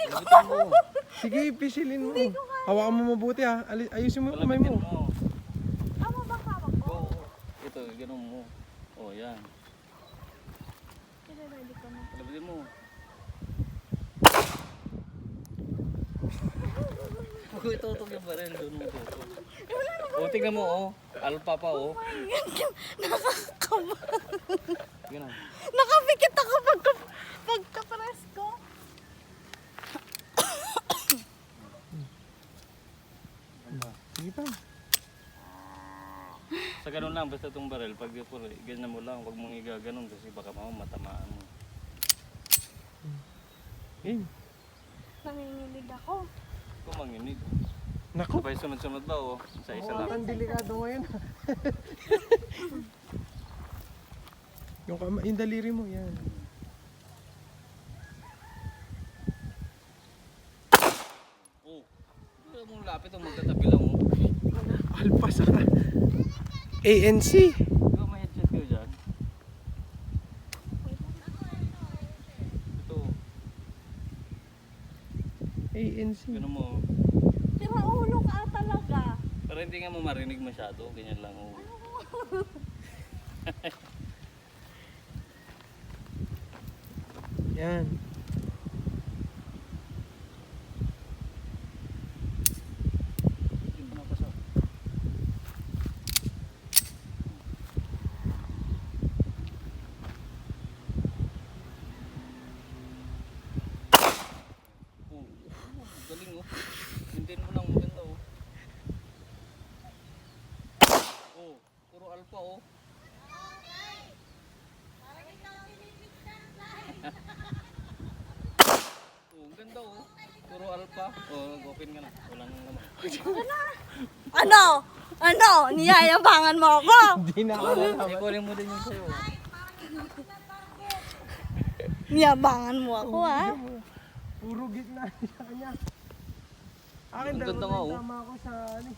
Lapitin mo. Sige, pisilin mo. Hawakan mo mabuti ha. Ayusin mo yung kamay Lapitin mo. mo. Tama ba hawak ko? Oo. Ito, ganun mo. Oh, yan. Ready ka na. Lapitin mo. Huwag itutok yung baril. Doon mo itutok. O, tingnan mo, oh. Alpha pa, oh. Nakakaba. Tingnan mo. Nakapikit ako pagka-press ko. Sige pa. Sa ganun lang, basta itong baril, pag ganyan mo lang, huwag mong igaganon kasi baka matamaan mo. Game. Nanginginig ako. Kung manginig. Naku. Sabay sunod-sunod ba, oh. Isa-isa lang. Ang delikado ngayon. yung daliri mo, yan. Oh. Hindi mong lapit ang magkatabi lang, oh. Alpha saka ANC. Ikaw may headset kayo dyan. Ito, ANC. ganun mo. Oh. Sira ulo ka talaga. Para hindi nga mo marinig masyado, ganyan lang, oh. Yan. Hindi mo napasok. Oh, galing, oh. Hintayin mo lang maganda, oh. Oh, puro alpha, oh. Oh, ang ganda, oh. Puro alpha. Oh, open ka na. Wala nang naman. Ano? Ano? Niyayabangan mo ako? Hindi na ako nalaman. Ikunin mo din yung sa'yo. Niyabangan mo ako ha? Puro gitna siya kanya. Akin Ang ganda dapat nga, oh. tama ako sa ano.